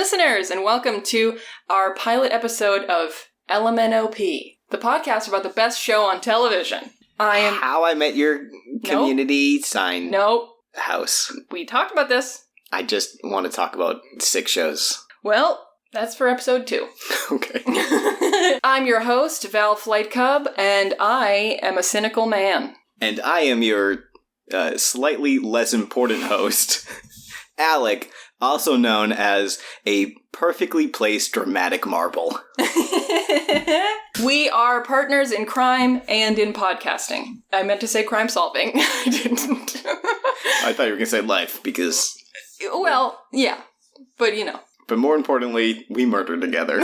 listeners, and welcome to our pilot episode of LMNOP, the podcast about the best show on television. I am... How I Met Your Community Sign Nope. House. We talked about this. I just want to talk about 6 shows. Well, that's for episode 2. Okay. I'm your host, Val Flightcub, and I am a cynical man. And I am your slightly less important host, Alec, also known as a perfectly placed dramatic marble. We are partners in crime and in podcasting. I meant to say crime solving. I didn't. I thought you were going to say life, because... Well, yeah. But, you know. But more importantly, we murder together.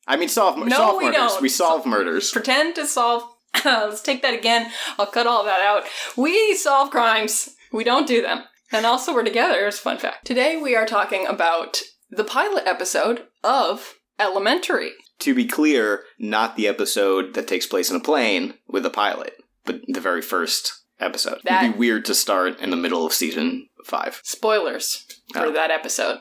I mean, solve murders. Don't. We solve murders. Pretend to solve... Let's take that again. I'll cut all that out. We solve crimes. We don't do them. And also we're together. It's a fun fact. Today we are talking about the pilot episode of Elementary. To be clear, not the episode that takes place in a plane with a pilot, but the very first episode. It'd be weird to start in the middle of season 5. Spoilers for that episode.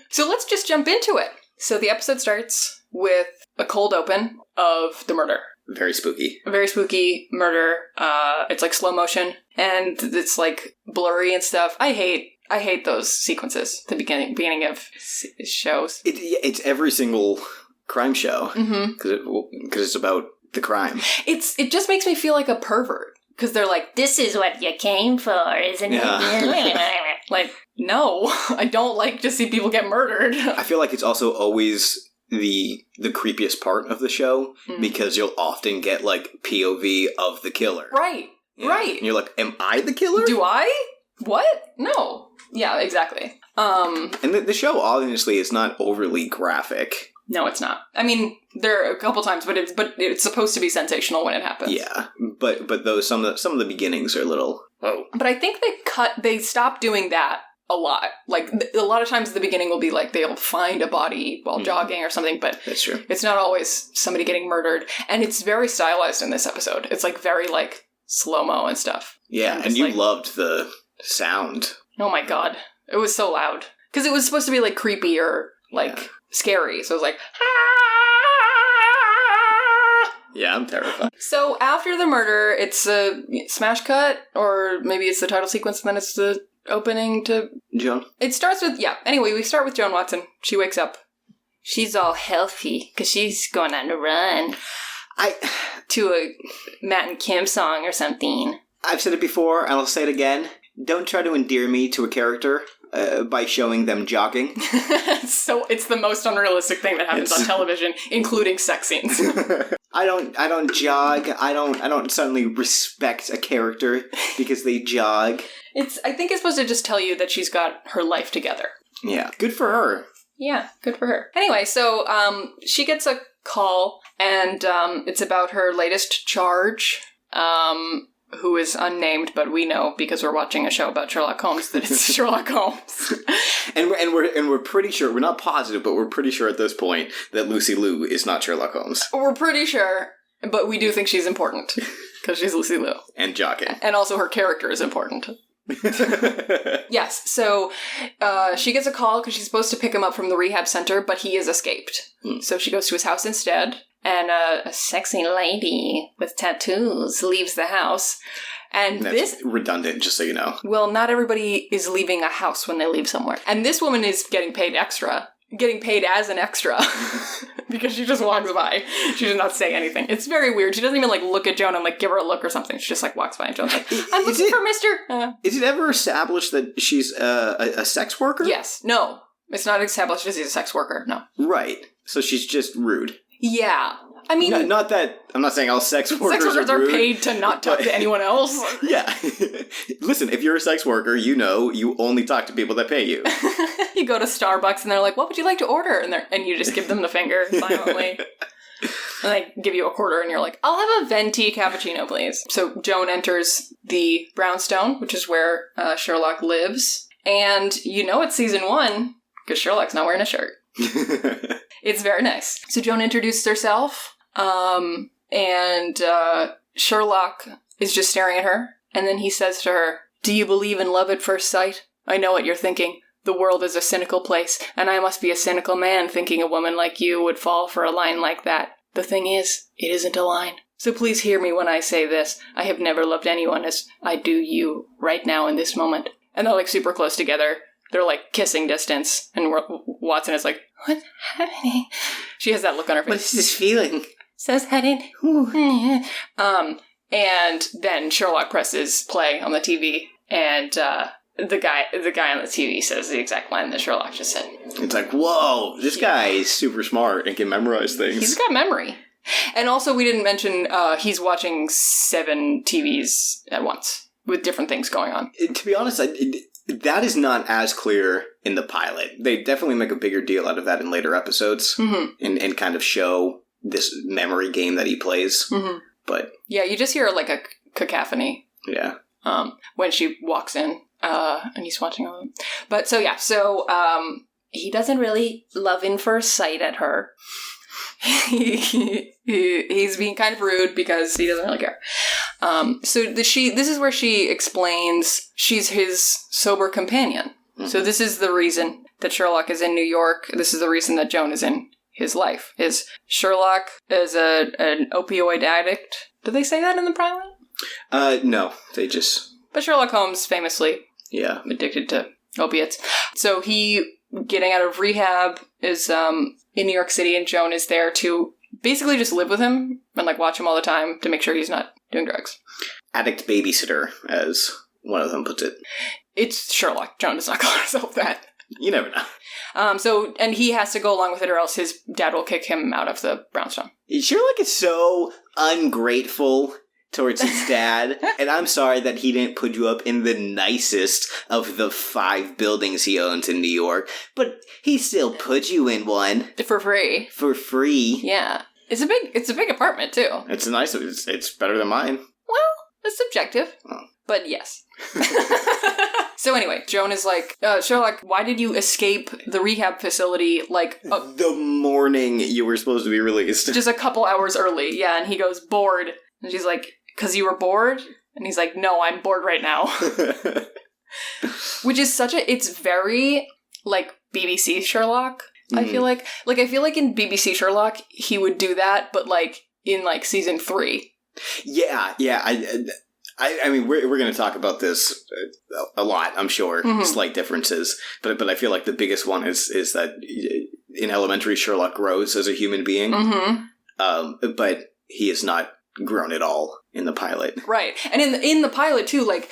So let's just jump into it. So the episode starts with a cold open of the murder. Very spooky. A very spooky murder. It's like slow motion, and it's like blurry and stuff. I hate those sequences. The beginning of shows. It's every single crime show because it's about the crime. It just makes me feel like a pervert because they're like, "This is what you came for, isn't it?" Like, no, I don't like to see people get murdered. I feel like it's also always the creepiest part of the show because you'll often get like POV of the killer. Right. Right. And you're like, am I the killer? Do I? What? No. Yeah, exactly. And the show obviously is not overly graphic. No, it's not. I mean, there are a couple times, but it's supposed to be sensational when it happens. Yeah, but those some of the beginnings are a little. Whoa. But I think they stopped doing that a lot. Like, a lot of times the beginning will be like they'll find a body while jogging or something, but that's true. It's not always somebody getting murdered. And it's very stylized in this episode. It's like very like slow-mo and stuff. Yeah, and you loved the sound. Oh my god. It was so loud. Because it was supposed to be like creepy or like scary. So it was like, Yeah, I'm terrified. So after the murder, it's a smash cut, or maybe it's the title sequence and then it's the opening to... Joan? It starts with, anyway, we start with Joan Watson. She wakes up. She's all healthy, because she's going on a run. To a Matt and Kim song or something. I've said it before, and I'll say it again. Don't try to endear me to a character by showing them jogging. So it's the most unrealistic thing that happens on television, including sex scenes. I don't jog. I don't suddenly respect a character because they jog. I think it's supposed to just tell you that she's got her life together. Yeah. Good for her. Yeah, good for her. Anyway, so she gets a call, and it's about her latest charge, who is unnamed, but we know because we're watching a show about Sherlock Holmes that it's Sherlock Holmes. and we're pretty sure, we're not positive, but we're pretty sure at this point that Lucy Liu is not Sherlock Holmes. We're pretty sure, but we do think she's important because she's Lucy Liu. And jogging. And also her character is important. Yes, so she gets a call because she's supposed to pick him up from the rehab center, but he has escaped. So she goes to his house instead, and a sexy lady with tattoos leaves the house. And that's redundant, just so you know. Well, not everybody is leaving a house when they leave somewhere. And this woman is getting paid extra. Getting paid as an extra. Because she just walks by. She does not say anything. It's very weird. She doesn't even, look at Joan and, give her a look or something. She just, walks by and Joan's like, I'm looking for Mr. Is it ever established that she's a sex worker? Yes. No. It's not established that she's a sex worker. No. Right. So she's just rude. Yeah. I mean... Not that... I'm not saying all sex workers are rude. Are paid to not talk to anyone else. Yeah. Listen, if you're a sex worker, you only talk to people that pay you. You go to Starbucks and they're like, what would you like to order? And you just give them the finger silently. And they give you a quarter and you're like, I'll have a venti cappuccino, please. So Joan enters the brownstone, which is where Sherlock lives. And it's season 1 because Sherlock's not wearing a shirt. It's very nice. So Joan introduces herself, and Sherlock is just staring at her, and then he says to her, do you believe in love at first sight? I know what you're thinking. The world is a cynical place, and I must be a cynical man thinking a woman like you would fall for a line like that. The thing is, it isn't a line. So please hear me when I say this. I have never loved anyone as I do you right now in this moment. And they're, like, super close together. They're, like, kissing distance. And Watson is like, what's happening? She has that look on her face. What's this feeling? So sudden. And then Sherlock presses play on the TV, and the guy on the TV says the exact line that Sherlock just said. It's like, whoa, this guy is super smart and can memorize things. He's got memory. And also, we didn't mention he's watching 7 TVs at once with different things going on. To be honest, that is not as clear in the pilot. They definitely make a bigger deal out of that in later episodes and kind of show this memory game that he plays. Mm-hmm. But yeah, you just hear like a cacophony. Yeah. When she walks in and he's watching all of them. But so he doesn't really love in first sight at her. He's being kind of rude because he doesn't really care. So this is where she explains she's his sober companion. Mm-hmm. So this is the reason that Sherlock is in New York. This is the reason that Joan is in his life. Is Sherlock is an opioid addict. Did they say that in the pilot? No, they just... But Sherlock Holmes famously addicted to opiates. So he, getting out of rehab, is in New York City, and Joan is there to basically just live with him and like watch him all the time to make sure he's not doing drugs. Addict babysitter, as one of them puts it. It's Sherlock. Joan does not call herself that. You never know. And he has to go along with it, or else his dad will kick him out of the brownstone. Sherlock is so ungrateful towards his dad, and I'm sorry that he didn't put you up in the nicest of the 5 buildings he owns in New York, but he still put you in one. For free. For free. Yeah. It's a big apartment, too. It's nice. It's better than mine. Well, it's subjective. Oh. But yes. So anyway, Joan is like, Sherlock, why did you escape the rehab facility like... the morning you were supposed to be released. Just a couple hours early, yeah, and he goes, bored. And she's like, because you were bored? And he's like, no, I'm bored right now. Which is it's very, like, BBC Sherlock, I feel like. Like, I feel like in BBC Sherlock, he would do that, but, like, in, like, season 3. Yeah. I mean, we're going to talk about this a lot, I'm sure. Mm-hmm. Slight differences. But I feel like the biggest one is that in Elementary, Sherlock grows as a human being. Mm-hmm. But he is not grown at all in the pilot. Right. And in the pilot, too, like,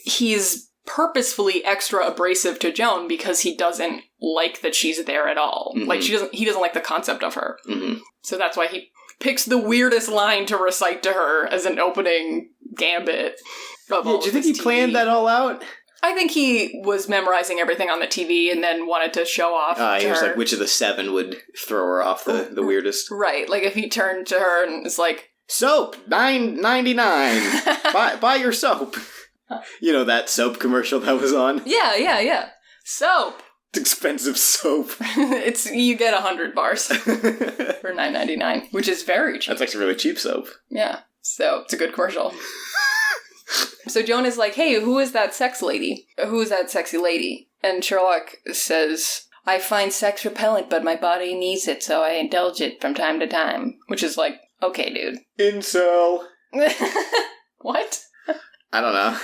he's purposefully extra abrasive to Joan because he doesn't like that she's there at all. Mm-hmm. Like, he doesn't like the concept of her. Mm-hmm. So that's why he picks the weirdest line to recite to her as an opening gambit. Do you think he planned that all out? I think he was memorizing everything on the TV and then wanted to show off to he was her. Like, which of the 7 would throw her off the weirdest? Right. Like, if he turned to her and it's like, soap, $9.99. buy your soap. You know that soap commercial that was on? Yeah. Soap. It's expensive soap. You get 100 bars for $9.99, which is very cheap. That's actually really cheap soap. Yeah. So it's a good commercial. So Joan is like, hey, who is that sex lady? Who is that sexy lady? And Sherlock says, I find sex repellent, but my body needs it, so I indulge it from time to time. Which is like, okay, dude. Incel. What? I don't know.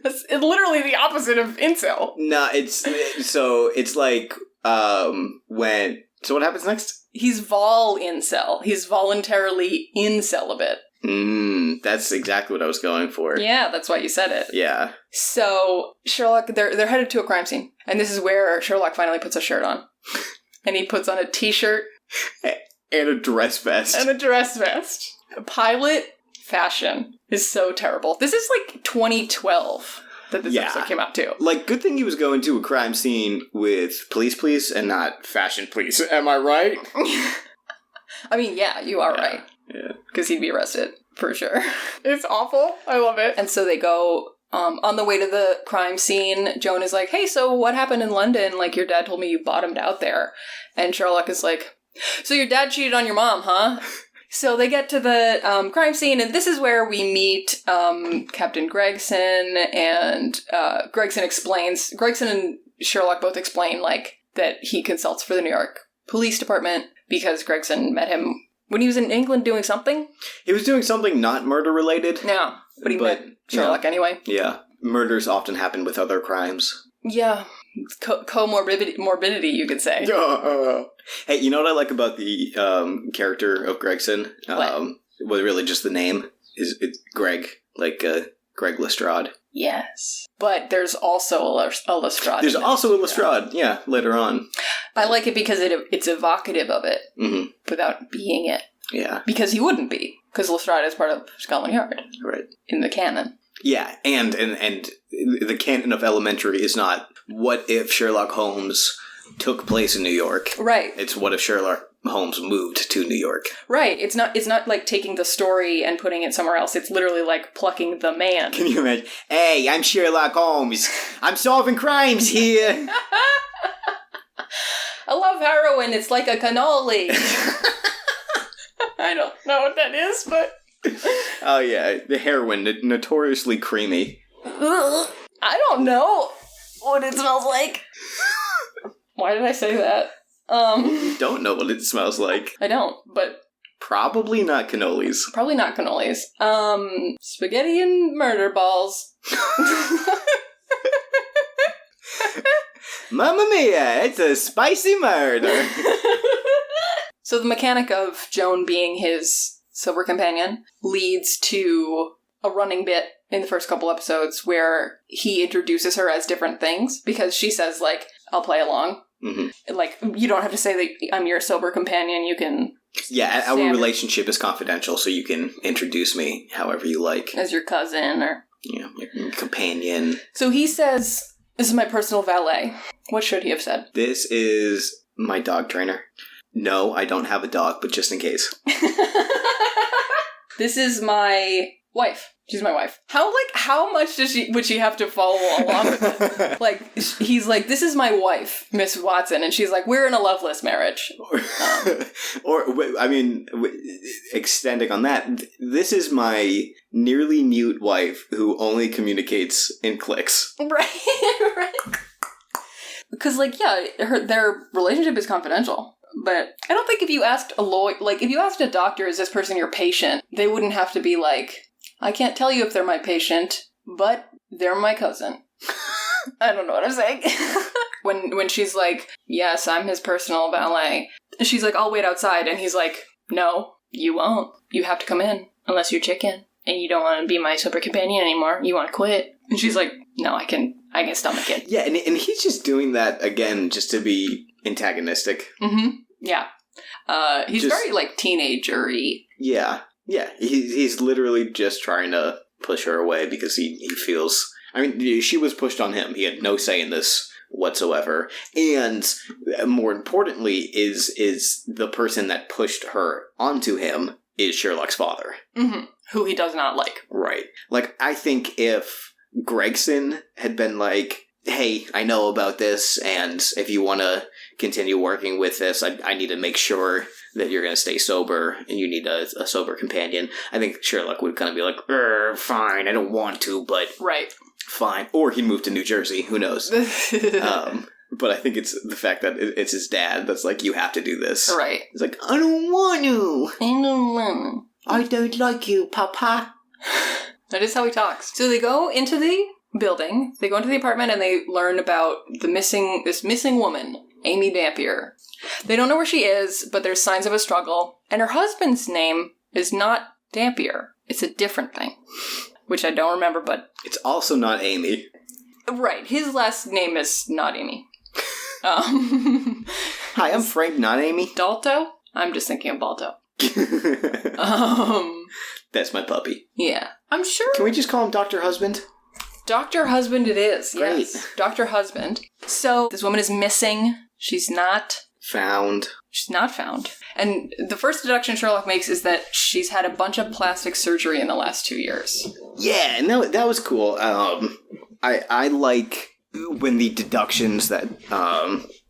It's literally the opposite of incel. No, it's like, so what happens next? He's incel. He's voluntarily incelibate. That's exactly what I was going for. Yeah, that's why you said it. Yeah. So, Sherlock, they're headed to a crime scene. And this is where Sherlock finally puts a shirt on. And he puts on a t-shirt. And a dress vest. Pilot fashion is so terrible. This is like 2012 that this episode came out too. Like, good thing he was going to a crime scene with police and not fashion police. Am I right? I mean, yeah, you are right. Yeah. Because he'd be arrested, for sure. It's awful. I love it. And so they go, on the way to the crime scene, Joan is like, hey, so what happened in London? Like, your dad told me you bottomed out there. And Sherlock is like, so your dad cheated on your mom, huh? So they get to the crime scene, and this is where we meet Captain Gregson, and Gregson and Sherlock both explain, like, that he consults for the New York Police Department because Gregson met him when he was in England doing something. He was doing something not murder-related. No, but he met Sherlock anyway. Yeah. Murders often happen with other crimes. Yeah. Morbidity, you could say. Hey, you know what I like about the character of Gregson? What? Well, really just the name. It's Greg. Like, Greg Lestrade. Yes. But there's also a Lestrade. There's also a Lestrade, yeah, later on. I like it because it's evocative of it without being it. Yeah. Because he wouldn't be. Because Lestrade is part of Scotland Yard. Right. In the canon. Yeah, and the canon of Elementary is not what if Sherlock Holmes took place in New York. Right. It's what if Sherlock Holmes moved to New York. Right. It's not like taking the story and putting it somewhere else. It's literally like plucking the man. Can you imagine? Hey, I'm Sherlock Holmes. I'm solving crimes here. I love heroin. It's like a cannoli. I don't know what that is, but... Oh yeah, the heroin, notoriously creamy. I don't know what it smells like. Why did I say that? You don't know what it smells like. I don't, but... Probably not cannolis. Probably not cannolis. Spaghetti and murder balls. Mamma mia, it's a spicy murder. So the mechanic of Joan being his silver companion leads to a running bit in the first couple episodes where he introduces her as different things because she says, like, I'll play along. Mm-hmm. Like, you don't have to say that I'm your sober companion. You can... Yeah, our relationship is confidential, so you can introduce me however you like. As your cousin or... Yeah, your companion. So he says, this is my personal valet. What should he have said? This is my dog trainer. No, I don't have a dog, but just in case. This is my wife. She's my wife. How much would she have to follow along with it? Like, he's like, this is my wife, Miss Watson. And she's like, we're in a loveless marriage. Extending on that, this is my nearly mute wife who only communicates in clicks. Right. Because, like, yeah, their relationship is confidential. But I don't think if you asked if you asked a doctor, is this person your patient, they wouldn't have to be like, I can't tell you if they're my patient, but they're my cousin. I don't know what I'm saying. When she's like, yes, I'm his personal valet, she's like, I'll wait outside. And he's like, no, you won't. You have to come in unless you're chicken and you don't want to be my super companion anymore. You want to quit. And she's like, no, I can stomach it. Yeah, and he's just doing that, again, just to be antagonistic. Mm-hmm. Yeah. He's just very, like, teenager-y. Yeah. Yeah. He's literally just trying to push her away because he feels... I mean, she was pushed on him. He had no say in this whatsoever. And more importantly is the person that pushed her onto him is Sherlock's father. Mm-hmm. Who he does not like. Right. Like, I think if Gregson had been like, hey, I know about this, and if you want to continue working with this, I need to make sure that you're going to stay sober, and you need a sober companion. I think Sherlock would kind of be like, fine, I don't want to, but right, fine. Or he'd move to New Jersey, who knows? But I think it's the fact that it's his dad that's like, you have to do this. Right. He's like, I don't want to. I don't like you, Papa. That is how he talks. So they go into the building, they go into the apartment, and they learn about this missing woman, Amy Dampier. They don't know where she is, but there's signs of a struggle. And her husband's name is not Dampier. It's a different thing, which I don't remember, but... It's also not Amy. Right. His last name is not Amy. Hi, I'm Frank, not Amy. Dalto? I'm just thinking of Balto. That's my puppy. Yeah. I'm sure... Can we just call him Dr. Husband? Dr. Husband it is, Great. Yes. Dr. Husband. So, this woman is missing. She's not... Found. She's not found. And the first deduction Sherlock makes is that she's had a bunch of plastic surgery in the last 2 years. Yeah, and that was cool. I like when the deductions that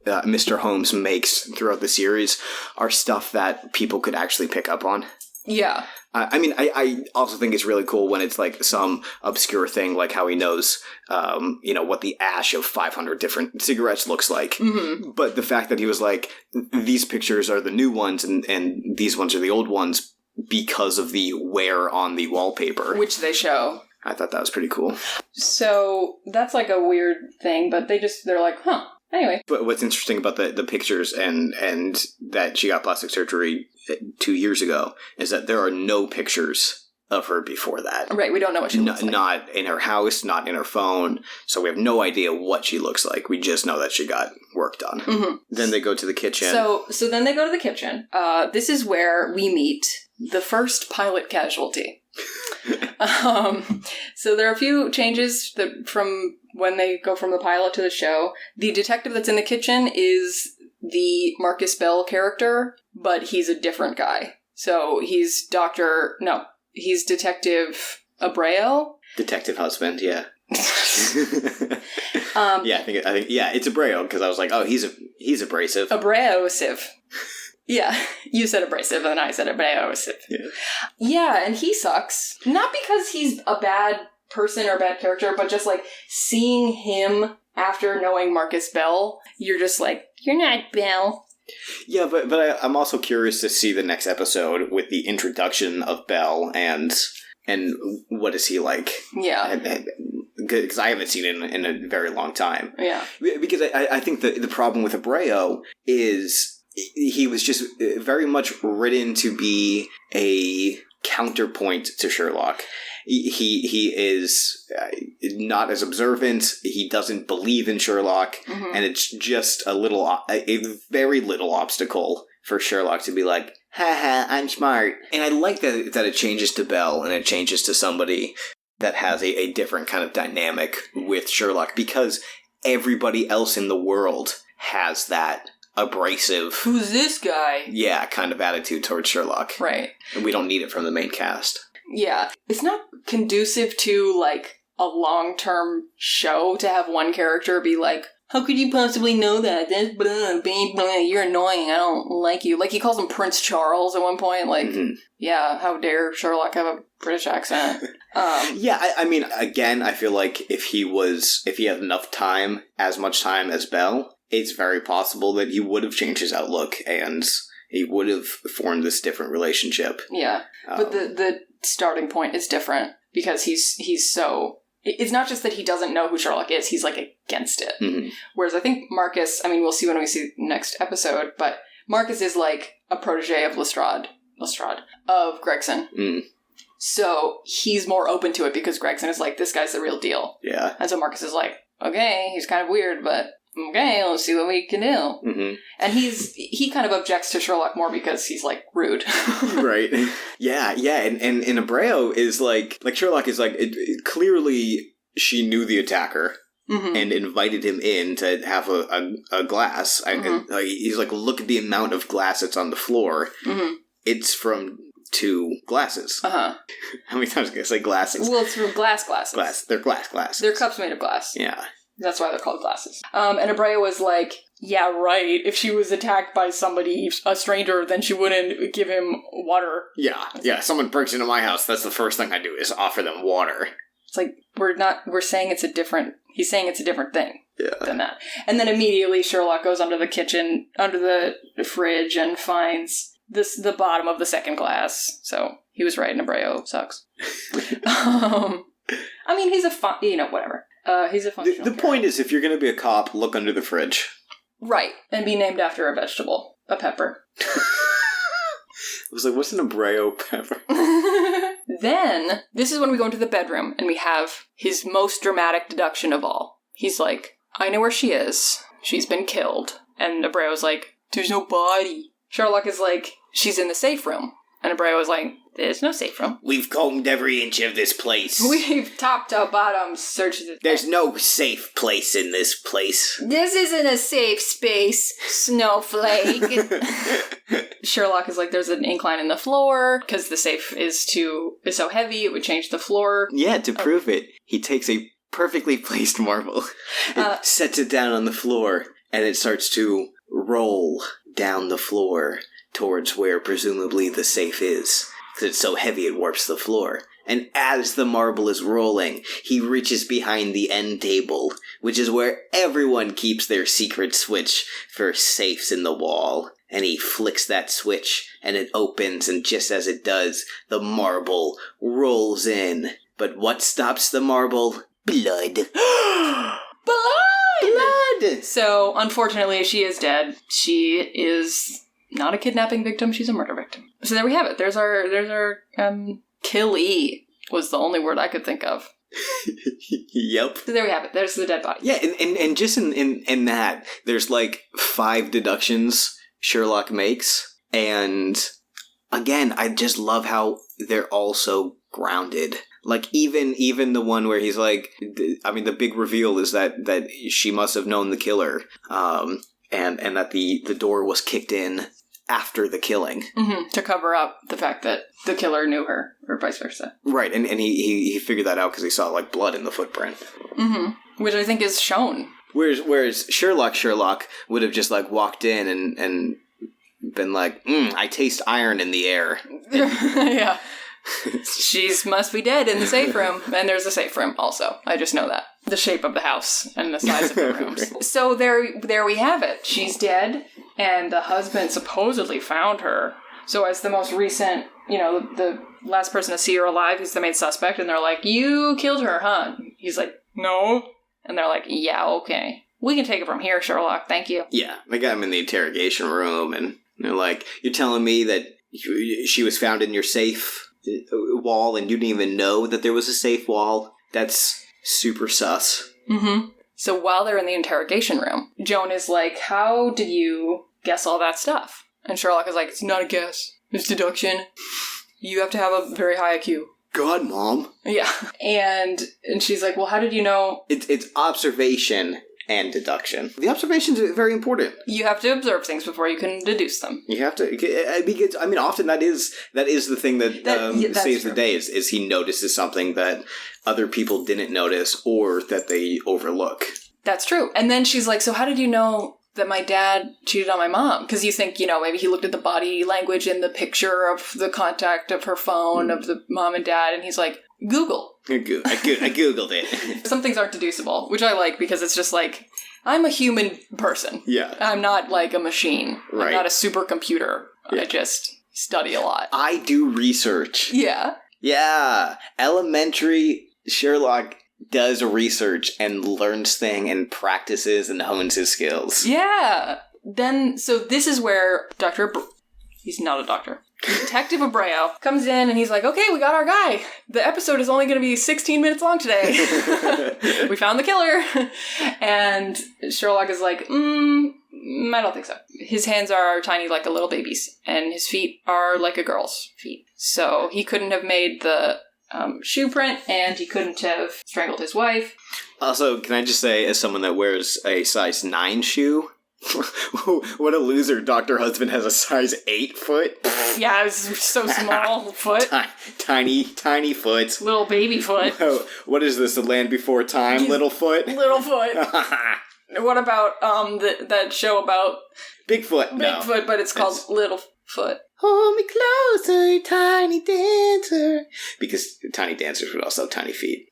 Mr. Holmes makes throughout the series are stuff that people could actually pick up on. Yeah. I also think it's really cool when it's like some obscure thing, like how he knows, what the ash of 500 different cigarettes looks like. Mm-hmm. But the fact that he was like, these pictures are the new ones and these ones are the old ones because of the wear on the wallpaper. Which they show. I thought that was pretty cool. So that's like a weird thing, but they're like, huh. Anyway. But what's interesting about the pictures and that she got plastic surgery 2 years ago is that there are no pictures of her before that. Right, we don't know what she looks like. Not in her house, not in her phone, so we have no idea what she looks like. We just know that she got work done. Mm-hmm. Then they go to the kitchen. So then they go to the kitchen. This is where we meet the first pilot casualty. So there are a few changes from when they go from the pilot to the show. The detective that's in the kitchen is the Marcus Bell character, but he's a different guy. So he's Detective Abreu. Detective husband, yeah. I think it's Abreu because I was like, oh, he's abrasive. Abrasive. Yeah, you said abrasive and I said abrasive. Yeah, and he sucks. Not because he's a bad person or a bad character, but just like seeing him after knowing Marcus Bell, you're just like, you're not Bell. Yeah, but I'm also curious to see the next episode with the introduction of Bell and what is he like? Yeah. Because I haven't seen it in a very long time. Yeah. Because I think the problem with Abreu is he was just very much written to be a counterpoint to Sherlock. He is not as observant. He doesn't believe in Sherlock, and it's just a very little obstacle for Sherlock to be like, haha, I'm smart. And I like that it changes to Bell and it changes to somebody that has a different kind of dynamic with Sherlock, because everybody else in the world has that abrasive, who's this guy? Yeah, kind of attitude towards Sherlock. Right. And we don't need it from the main cast. Yeah. It's not conducive to, like, a long-term show to have one character be like, how could you possibly know that? That's blah, blah, blah. You're annoying. I don't like you. Like, he calls him Prince Charles at one point. Like, yeah, how dare Sherlock have a British accent? Yeah, I mean, again, I feel like if he had enough time, as much time as Bell, it's very possible that he would have changed his outlook and he would have formed this different relationship. Yeah, but the starting point is different because he's so... It's not just that he doesn't know who Sherlock is, he's, like, against it. Mm-hmm. Whereas I think Marcus, I mean, we'll see when we see next episode, but Marcus is, like, a protege of Lestrade, of Gregson. Mm. So he's more open to it because Gregson is like, this guy's the real deal. Yeah. And so Marcus is like, okay, he's kind of weird, but... okay, let's see what we can do. Mm-hmm. And he kind of objects to Sherlock more because he's, like, rude. Right. Yeah, and Abreu is, like Sherlock is, like, clearly she knew the attacker and invited him in to have a glass. He's like, look at the amount of glass that's on the floor. Mm-hmm. It's from 2 glasses. Uh-huh. How many times can I say glasses? Well, it's from glasses. They're glass glasses. They're cups made of glass. Yeah. That's why they're called glasses. And Abreu was like, yeah, right. If she was attacked by somebody, a stranger, then she wouldn't give him water. Yeah. Someone breaks into my house. That's the first thing I do is offer them water. It's like, we're saying he's saying it's a different thing than that. And then immediately Sherlock goes under the fridge and finds the bottom of the second glass. So he was right and Abreu sucks. I mean, he's whatever. He's a functional The point is, if you're going to be a cop, look under the fridge. Right. And be named after a vegetable. A pepper. I was like, what's an Abreu pepper? Then, this is when we go into the bedroom, and we have his most dramatic deduction of all. He's like, I know where she is. She's been killed. And Abreu's like, there's no body. Sherlock is like, she's in the safe room. And Abreu is like, there's no safe room. We've combed every inch of this place. We've top to bottom searched it. There's no safe place in this place. This isn't a safe space, snowflake. Sherlock is like, there's an incline in the floor, because the safe is so heavy, it would change the floor. Yeah, to prove it, he takes a perfectly placed marble, and sets it down on the floor, and it starts to roll down the floor towards where presumably the safe is. because it's so heavy it warps the floor. And as the marble is rolling, he reaches behind the end table, which is where everyone keeps their secret switch for safes in the wall. And he flicks that switch, and it opens, and just as it does, the marble rolls in. But what stops the marble? Blood. Blood! So, unfortunately, she is dead. She is not a kidnapping victim, she's a murder victim. So there we have it. There's our killee was the only word I could think of. Yep. So there we have it. There's the dead body. Yeah, and just in that, there's like 5 deductions Sherlock makes, and again, I just love how they're all so grounded. Like, even the one where he's like, I mean, the big reveal is that she must have known the killer, and that the door was kicked in after the killing. Mm-hmm. To cover up the fact that the killer knew her, or vice versa. Right, and he figured that out because he saw, like, blood in the footprint. Mm-hmm. Which I think is shown. Whereas Sherlock would have just, like, walked in and been like, I taste iron in the air. Yeah. She must be dead in the safe room. And there's a safe room also. I just know that. The shape of the house and the size of the rooms. Right. So there we have it. She's dead, and the husband supposedly found her. So as the most recent, the last person to see her alive, he's the main suspect, and they're like, you killed her, huh? He's like, no. And they're like, yeah, okay. We can take it from here, Sherlock. Thank you. Yeah, they got him in the interrogation room, and they're like, you're telling me that she was found in your safe wall and you didn't even know that there was a safe wall? That's super sus. Mm-hmm. So while they're in the interrogation room, Joan is like, how did you guess all that stuff? And Sherlock is like, it's not a guess. It's deduction. You have to have a very high IQ. God, Mom. Yeah. And she's like, well, how did you know? It's observation and deduction. The observations are very important. You have to observe things before you can deduce them. You have to, because, I mean, often that is the thing that saves the day, is he notices something that other people didn't notice or that they overlook. That's true. And then she's like, so how did you know that my dad cheated on my mom? Because you think, maybe he looked at the body language in the picture of the contact of her phone of the mom and dad, and he's like, Google. I Googled it. Some things aren't deducible, which I like because it's just like, I'm a human person. Yeah. I'm not like a machine. Right. I'm not a supercomputer. Yeah. I just study a lot. I do research. Yeah. Yeah. Elementary Sherlock does research and learns things and practices and hones his skills. Yeah. So this is where he's not a doctor. Detective Abreu comes in and he's like, okay, we got our guy. The episode is only going to be 16 minutes long today. We found the killer. And Sherlock is like, I don't think so. His hands are tiny like a little baby's, and his feet are like a girl's feet. So he couldn't have made the shoe print, and he couldn't have strangled his wife. Also, can I just say, as someone that wears a size 9 shoe, what a loser. Dr. Husband has a size 8 foot. Yeah, it's so small foot. Tiny foot. Little baby foot. Whoa, what is this, the land before time? Little foot? Little foot. What about that show about Bigfoot? Bigfoot, but it's called Little Foot. Hold me closer, tiny dancer. Because tiny dancers would also have tiny feet.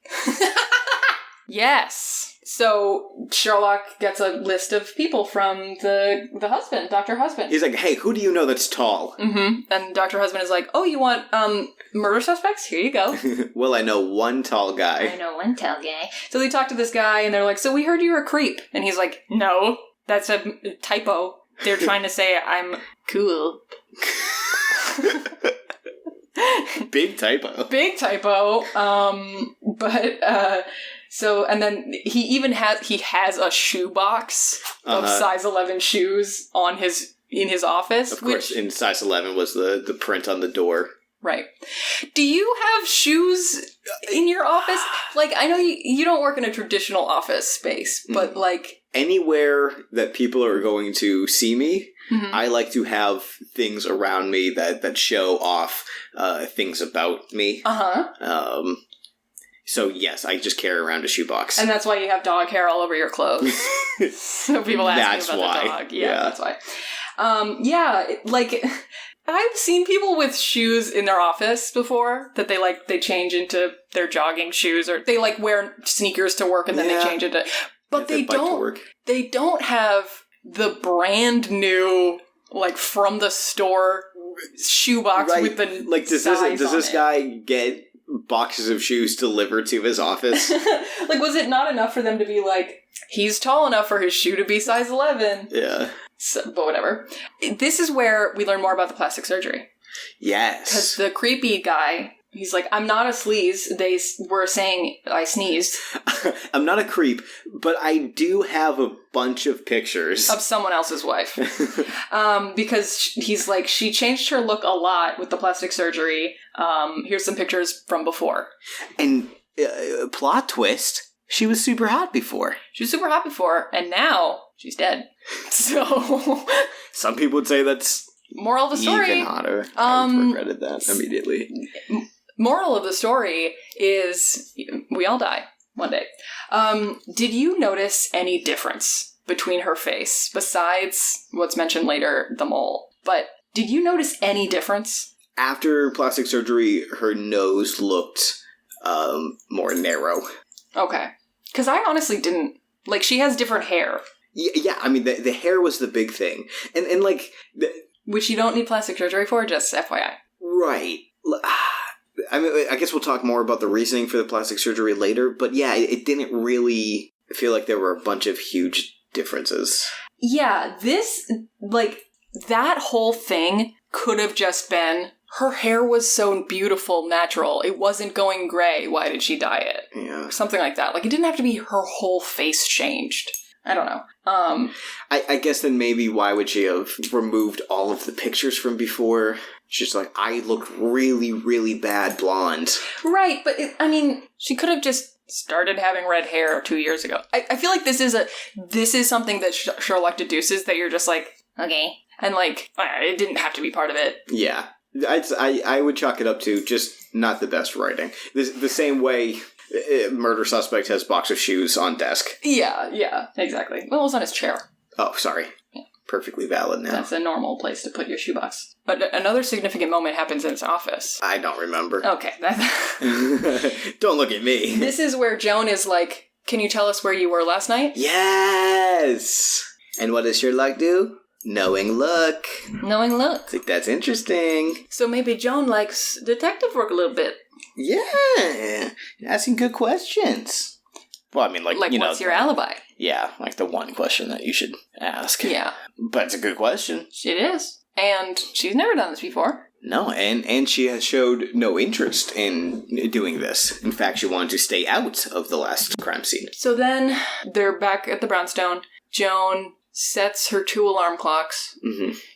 Yes. So Sherlock gets a list of people from the husband, Dr. Husband. He's like, hey, who do you know that's tall? Mm-hmm. And Dr. Husband is like, oh, you want murder suspects? Here you go. Well, I know one tall guy. So they talk to this guy, and they're like, so we heard you were a creep. And he's like, no, that's a typo. They're trying to say I'm cool. Big typo. Big typo. So, and then he has a shoebox of size 11 shoes in his office. Of course, in size 11 was the print on the door. Right. Do you have shoes in your office? Like, I know you don't work in a traditional office space, but like... Anywhere that people are going to see me, I like to have things around me that show off things about me. Uh-huh. So, yes, I just carry around a shoebox. And that's why you have dog hair all over your clothes. So people ask you about the dog. Yeah, that's why. I've seen people with shoes in their office before that they change into their jogging shoes, or they wear sneakers to work and then they change into, but they don't have the brand new from the store shoebox with the does this guy get boxes of shoes delivered to his office? Was it not enough for them to be he's tall enough for his shoe to be size 11? Yeah. So, but whatever. This is where we learn more about the plastic surgery. Yes. Because the creepy guy, he's I'm not a sleaze. They were saying I sneezed. I'm not a creep, but I do have a bunch of pictures. Of someone else's wife. Because he's she changed her look a lot with the plastic surgery. Here's some pictures from before. And plot twist, she was super hot before. She was super hot before, and now she's dead. So... Some people would say that's... Moral of the story... even hotter. I regretted that immediately. Moral of the story is we all die one day. Did you notice any difference between her face, besides what's mentioned later, the mole? But did you notice any difference? After plastic surgery, her nose looked more narrow. Okay. Because I honestly didn't. She has different hair. Yeah, I mean, the hair was the big thing. And which you don't need plastic surgery for, just FYI. Right. I mean, I guess we'll talk more about the reasoning for the plastic surgery later, but yeah, it didn't really feel like there were a bunch of huge differences. Yeah, that whole thing could have just been, her hair was so beautiful, natural, it wasn't going gray, why did she dye it? Yeah. Something like that. It didn't have to be her whole face changed. I don't know. I guess then maybe why would she have removed all of the pictures from before? She's I look really, really bad blonde. Right, but she could have just started having red hair 2 years ago. I feel like this is something that Sherlock deduces that you're just okay. And it didn't have to be part of it. Yeah. I would chalk it up to just not the best writing. The same way murder suspect has box of shoes on desk. Yeah, exactly. Well, it was on his chair. Oh, sorry. Yeah. Perfectly valid now. That's a normal place to put your shoebox. But another significant moment happens in his office. I don't remember. Okay. Don't look at me. This is where Joan is can you tell us where you were last night? Yes! And what does Sherlock do? Knowing look. I think that's interesting. So maybe Joan likes detective work a little bit. Yeah. Asking good questions. Well, I mean, what's your alibi? Yeah, the one question that you should ask. Yeah. But it's a good question. It is. And she's never done this before. No, and she has showed no interest in doing this. In fact, she wanted to stay out of the last crime scene. So then, they're back at the brownstone. Joan sets her 2 alarm clocks,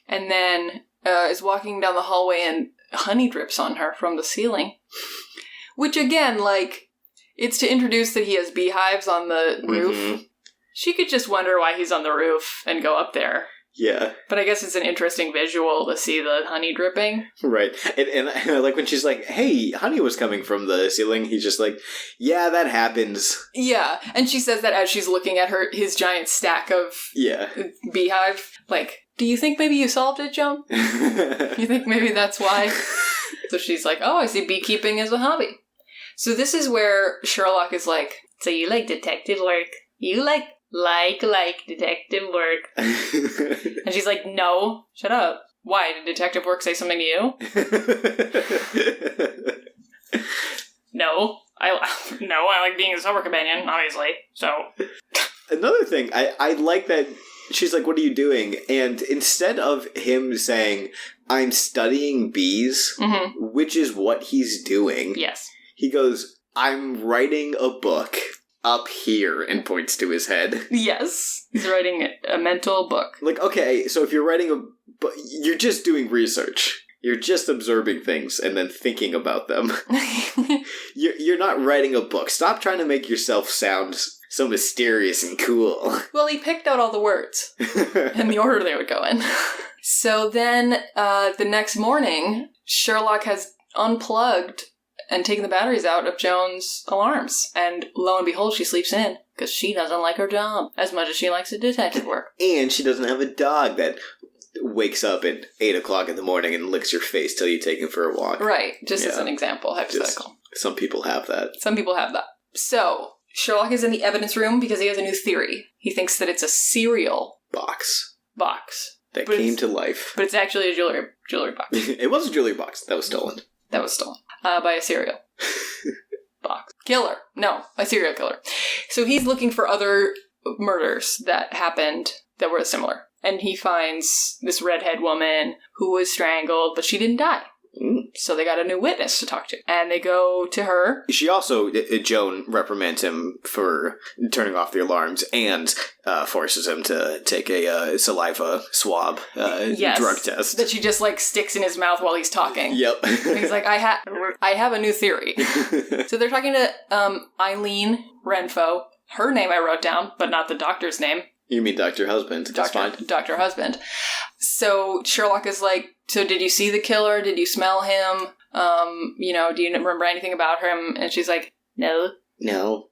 and then is walking down the hallway and honey drips on her from the ceiling. Which again, it's to introduce that he has beehives on the roof. She could just wonder why he's on the roof and go up there. Yeah. But I guess it's an interesting visual to see the honey dripping. Right. And I like when she's hey, honey was coming from the ceiling, he's just yeah, that happens. Yeah. And she says that as she's looking at his giant stack of beehive. Do you think maybe you solved it, Joan? You think maybe that's why? So she's oh, I see beekeeping is a hobby. So this is where Sherlock is so you like detective work? You like detective work? And she's no, shut up. Why, did detective work say something to you? No, I like being a summer companion, obviously, so. Another thing, I like that she's what are you doing? And instead of him saying, I'm studying bees, which is what he's doing. Yes. He goes, I'm writing a book up here, and points to his head. Yes. He's writing a mental book. Okay, so if you're writing a book, you're just doing research. You're just observing things and then thinking about them. You're not writing a book. Stop trying to make yourself sound so mysterious and cool. Well, he picked out all the words in the order they would go in. So then, the next morning, Sherlock has unplugged and taken the batteries out of Joan's alarms. And lo and behold, she sleeps in, because she doesn't like her job as much as she likes the detective work. And she doesn't have a dog that wakes up at 8 o'clock in the morning and licks your face till you take him for a walk. Right. Just as an example, hypothetical. Some people have that. Some people have that. So, Sherlock is in the evidence room because he has a new theory. He thinks that it's a cereal box. That came to life. But it's actually a jewelry box. It was a jewelry box that was stolen. By a cereal box. Killer. No, a serial killer. So he's looking for other murders that happened that were similar. And he finds this redhead woman who was strangled, but she didn't die. So they got a new witness to talk to. And they go to her. She also, Joan reprimands him for turning off the alarms and forces him to take a saliva swab drug test. That she just, like, sticks in his mouth while he's talking. Yep. And he's like, I have a new theory. So they're talking to Eileen Renfo. Her name I wrote down, but not the doctor's name. You mean Dr. Husband. That's fine. Dr. Husband. So Sherlock is like, so did you see the killer? Did you smell him? Do you remember anything about him? And she's like, no.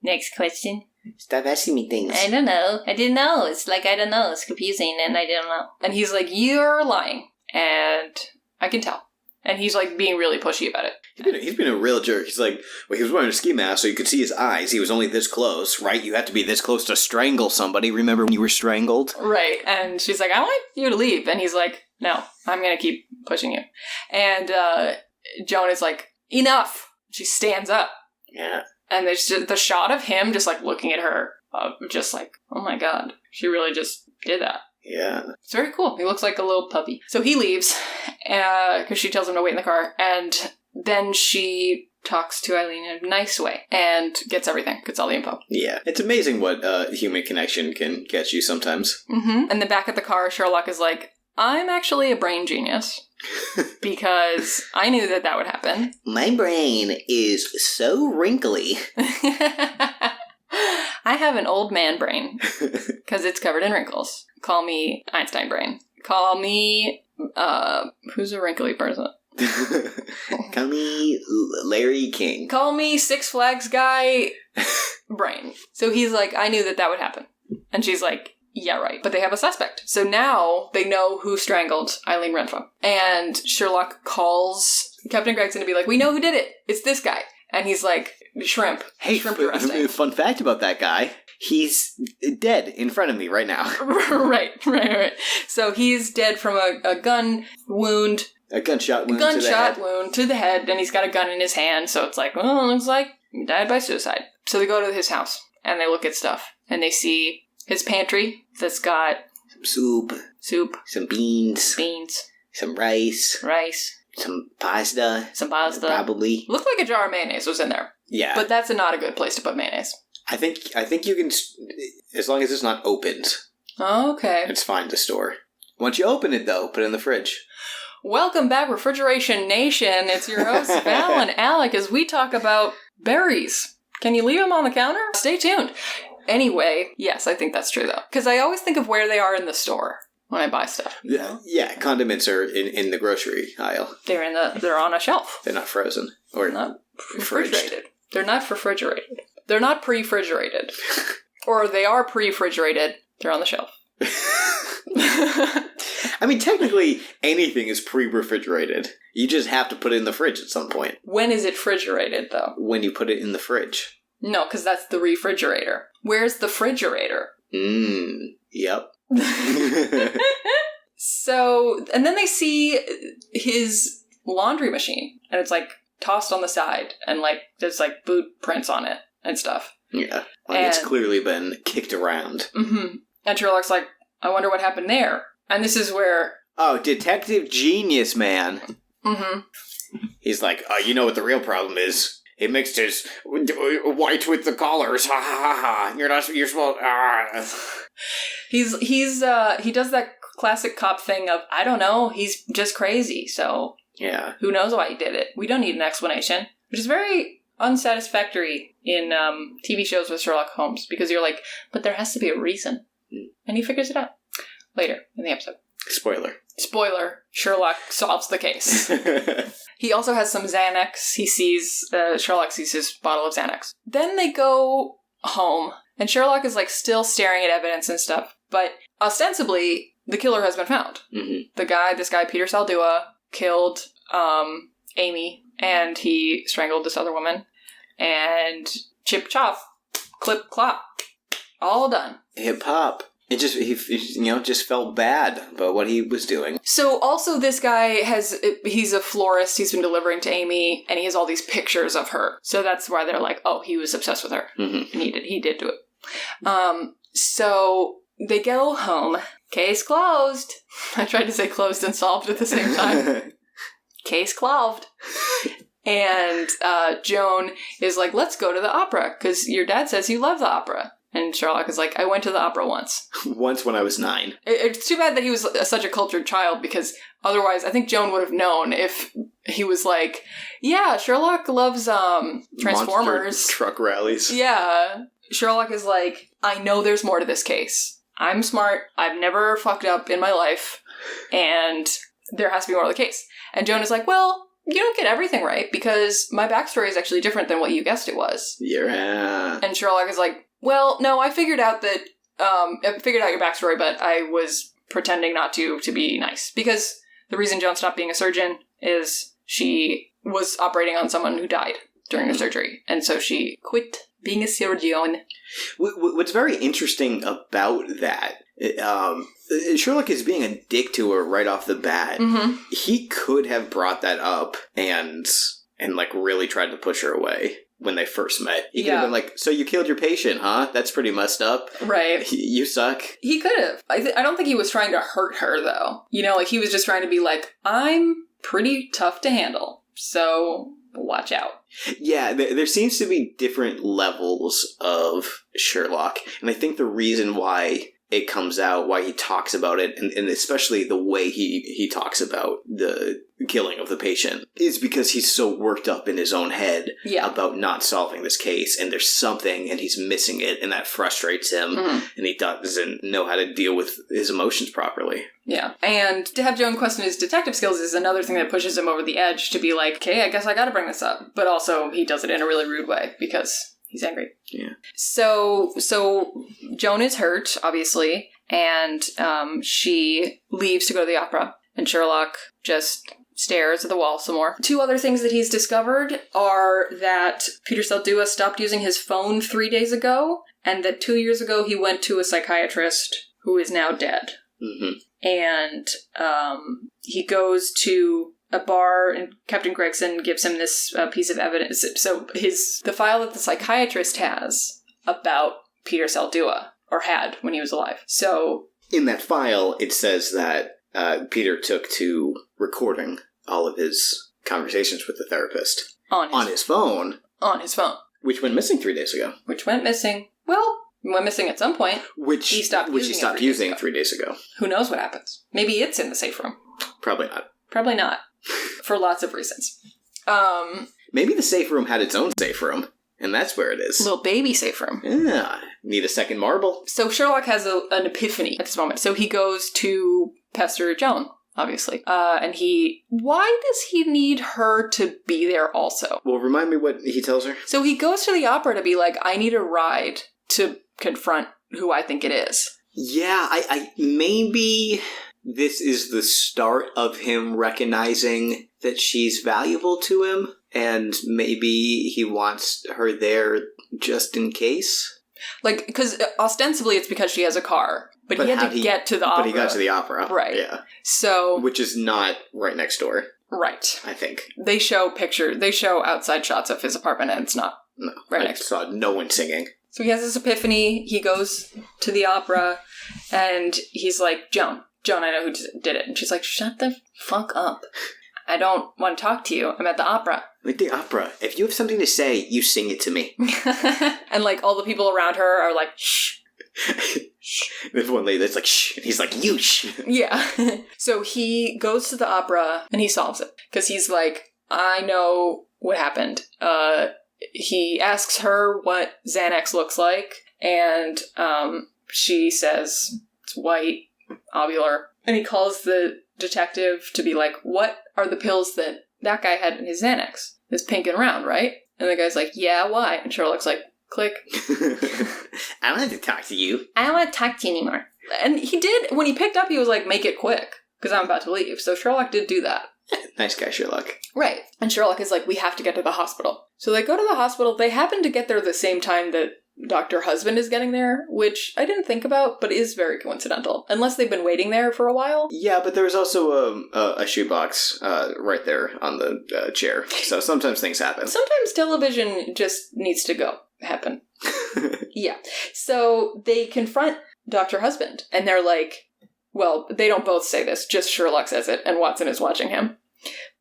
Next question. Stop asking me things. I don't know. I didn't know. It's like, I don't know. It's confusing and I don't know. And he's like, you're lying. And I can tell. And he's like being really pushy about it. He's been a real jerk. He's like, well, he was wearing a ski mask so you could see his eyes. He was only this close, right? You have to be this close to strangle somebody. Remember when you were strangled? Right. And she's like, I want you to leave. And he's like, no, I'm going to keep pushing you. And Joan is like, enough. She stands up. Yeah. And there's just the shot of him just like looking at her, just like, oh my God, she really just did that. Yeah. It's very cool. He looks like a little puppy. So he leaves because she tells him to wait in the car. And then she talks to Eileen in a nice way and gets everything, gets all the info. Yeah. It's amazing what human connection can get you sometimes. Mm-hmm. And then back at the car, Sherlock is like, I'm actually a brain genius because I knew that would happen. My brain is so wrinkly. I have an old man brain because it's covered in wrinkles. Call me Einstein brain. Call me, who's a wrinkly person? Call me Larry King. Call me Six Flags guy brain. So he's like, I knew that would happen. And she's like, yeah, right. But they have a suspect. So now they know who strangled Eileen Renfro. And Sherlock calls Captain Gregson to be like, we know who did it. It's this guy. And he's like, shrimp. Hey, shrimp arresting. Fun fact about that guy. He's dead in front of me right now. Right. So he's dead from a gun wound. A gunshot wound to the head, and he's got a gun in his hand, so it's like, oh, looks like he died by suicide. So they go to his house, and they look at stuff, and they see his pantry that's got some soup, some beans, some rice, some pasta, probably. Looked like a jar of mayonnaise was in there. Yeah. But that's not a good place to put mayonnaise. I think you can, as long as it's not opened. Okay. It's fine to store. Once you open it, though, put it in the fridge. Welcome back, Refrigeration Nation. It's your hosts, Val and Alec, as we talk about berries. Can you leave them on the counter? Stay tuned. Anyway, yes, I think that's true, though. Because I always think of where they are in the store when I buy stuff. You know? Yeah, condiments are in the grocery aisle. They're on a shelf. They're not frozen. Or not refrigerated. They're not refrigerated. They're not pre-refrigerated. Or they are pre-refrigerated. They're on the shelf. I mean, technically, anything is pre-refrigerated. You just have to put it in the fridge at some point. When is it refrigerated, though? When you put it in the fridge. No, because that's the refrigerator. Where's the refrigerator? Yep. So, and then they see his laundry machine, and it's, like, tossed on the side, and, like, there's, like, boot prints on it and stuff. Yeah. Like, it's clearly been kicked around. Mm-hmm. And Sherlock's like, I wonder what happened there. And this is where... Oh, detective genius, man. Mm-hmm. He's like, you know what the real problem is? He mixed his white with the collars. Ha ha ha ha. You're supposed... He does that classic cop thing of, I don't know, he's just crazy, so... Yeah. Who knows why he did it? We don't need an explanation. Which is very unsatisfactory in TV shows with Sherlock Holmes, because you're like, but there has to be a reason. And he figures it out later in the episode. Spoiler, Sherlock solves the case. He also has some Xanax. Sherlock sees his bottle of Xanax. Then they go home, and Sherlock is like still staring at evidence and stuff, but ostensibly the killer has been found. Mm-hmm. This guy, Peter Saldua, killed Amy, and he strangled this other woman. And chip chop, clip clop, all done. Hip hop. He just felt bad about what he was doing. So also this guy he's a florist. He's been delivering to Amy, and he has all these pictures of her. So that's why they're like, oh, he was obsessed with her. Mm-hmm. And he did do it. So they go home. Case closed. I tried to say closed and solved at the same time. Case closed. And Joan is like, let's go to the opera, because your dad says you love the opera. And Sherlock is like, I went to the opera once. Once when I was 9. It's too bad that he was such a cultured child, because otherwise I think Joan would have known if he was like, yeah, Sherlock loves Transformers. Monster truck rallies. Yeah. Sherlock is like, I know there's more to this case. I'm smart. I've never fucked up in my life. And there has to be more to the case. And Joan is like, well, you don't get everything right, because my backstory is actually different than what you guessed it was. Yeah. And Sherlock is like, well, no, I figured out that, I figured out your backstory, but I was pretending not to be nice. Because the reason Joan stopped being a surgeon is she was operating on someone who died during the surgery. And so she quit being a surgeon. What's very interesting about that, Sherlock is being a dick to her right off the bat. Mm-hmm. He could have brought that up and like really tried to push her away. When they first met. He could have been like, so you killed your patient, huh? That's pretty messed up. Right. You suck. He could have. I don't think he was trying to hurt her, though. You know, like, he was just trying to be like, I'm pretty tough to handle, so watch out. Yeah, there seems to be different levels of Sherlock. And I think the reason why it comes out, why he talks about it, and especially the way he talks about the killing of the patient, is because he's so worked up in his own head about not solving this case, and there's something, and he's missing it, and that frustrates him, and he doesn't know how to deal with his emotions properly. Yeah, and to have Joan question his detective skills is another thing that pushes him over the edge to be like, okay, I guess I gotta bring this up. But also, he does it in a really rude way, because he's angry. Yeah. So Joan is hurt, obviously, and she leaves to go to the opera, and Sherlock just stares at the wall some more. 2 other things that he's discovered are that Peter Saldua stopped using his phone 3 days ago, and that 2 years ago he went to a psychiatrist who is now dead. Mm-hmm. And he goes to a bar, and Captain Gregson gives him this piece of evidence. So the file that the psychiatrist has about Peter Saldua, or had when he was alive. So in that file, it says that Peter took to recording all of his conversations with the therapist on his phone. On his phone, which went missing 3 days ago. Which went missing. Well, went missing at some point. Which he stopped using 3 days ago. Who knows what happens? Maybe it's in the safe room. Probably not. Probably not. For lots of reasons. Maybe the safe room had its own safe room, and that's where it is. Little baby safe room. Yeah. Need a second marble. So Sherlock has an epiphany at this moment. So he goes to pester Joan, obviously. And why does he need her to be there also? Well, remind me what he tells her. So he goes to the opera to be like, I need a ride to confront who I think it is. Yeah, I maybe this is the start of him recognizing that she's valuable to him, and maybe he wants her there just in case. Like, because ostensibly it's because she has a car, but he had to get to the opera. But he got to the opera. Right. Yeah. So... Which is not right next door. Right. I think. They show outside shots of his apartment, and it's not right next door. I saw no one singing. So he has this epiphany, he goes to the opera, and he's like, Joan, I know who did it. And she's like, shut the fuck up. I don't want to talk to you. I'm at the opera. Like the opera. If you have something to say, you sing it to me. And like all the people around her are like, shh. There's one lady that's like, shh. And he's like, you shh. Yeah. So he goes to the opera and he solves it. Because he's like, I know what happened. He asks her what Xanax looks like. And she says it's white, ovular. And he calls the detective to be like, what are the pills that guy had in his Xanax? It's pink and round, right? And the guy's like, yeah, why? And Sherlock's like, click. I don't have to talk to you. I don't want to talk to you anymore. And he did, when he picked up, he was like, make it quick, because I'm about to leave. So Sherlock did do that. Nice guy, Sherlock. Right. And Sherlock is like, we have to get to the hospital. So they go to the hospital. They happen to get there the same time that Dr. Husband is getting there, which I didn't think about, but is very coincidental. Unless they've been waiting there for a while. Yeah, but there was also a shoebox right there on the chair. So sometimes things happen. Sometimes television just needs to happen. Yeah. So they confront Dr. Husband, and they're like, well, they don't both say this, just Sherlock says it, and Watson is watching him.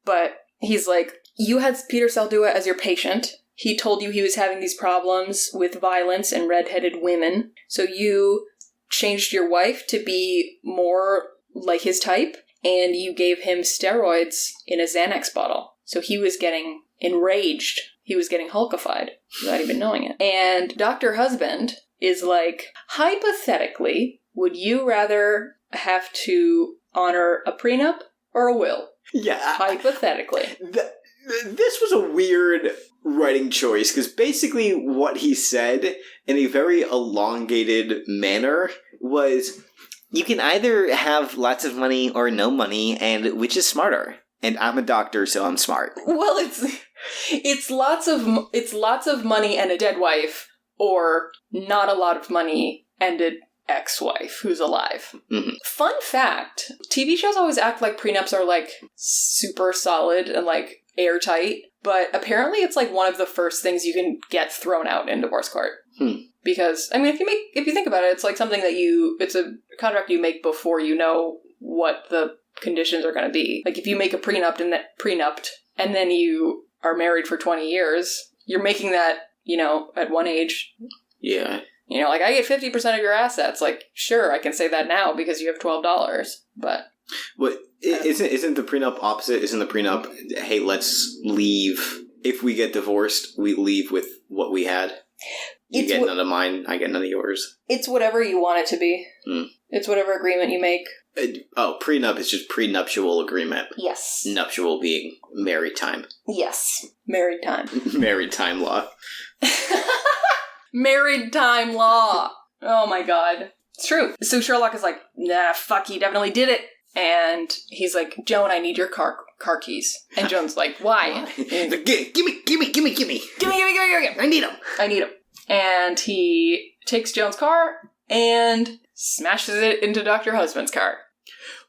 But he's like, you had Peter Saldua as your patient. He told you he was having these problems with violence and redheaded women. So you changed your wife to be more like his type, and you gave him steroids in a Xanax bottle. So he was getting enraged. He was getting hulkified without even knowing it. And Dr. Husband is like, hypothetically, would you rather have to honor a prenup or a will? Yeah. Hypothetically. This was a weird writing choice, because basically what he said in a very elongated manner was, you can either have lots of money or no money, and which is smarter? And I'm a doctor, so I'm smart. Well, it's lots of money and a dead wife, or not a lot of money and an ex-wife who's alive. Mm-hmm. Fun fact, TV shows always act like prenups are like super solid and like airtight, but apparently it's like one of the first things you can get thrown out in divorce court. Because, I mean, if you think about it, it's like something that it's a contract you make before you know what the conditions are going to be. Like if you make a prenup and then you are married for 20 years, you're making that, at one age. Yeah. Like, I get 50% of your assets. Like, sure, I can say that now because you have $12, but... What, isn't the prenup opposite? Isn't the prenup, hey, let's leave. If we get divorced, we leave with what we had? You get none of mine, I get none of yours. It's whatever you want it to be. It's whatever agreement you make. Prenup is just prenuptial agreement. Yes. Nuptial being married time. Yes. Married time. Married time law. Married time law. Oh my god. It's true. So Sherlock is like, nah, fuck, he definitely did it. And he's like, Joan, I need your car keys. And Joan's like, why? Like, gimme. Gimme. I need them. And he takes Joan's car and smashes it into Dr. Husband's car.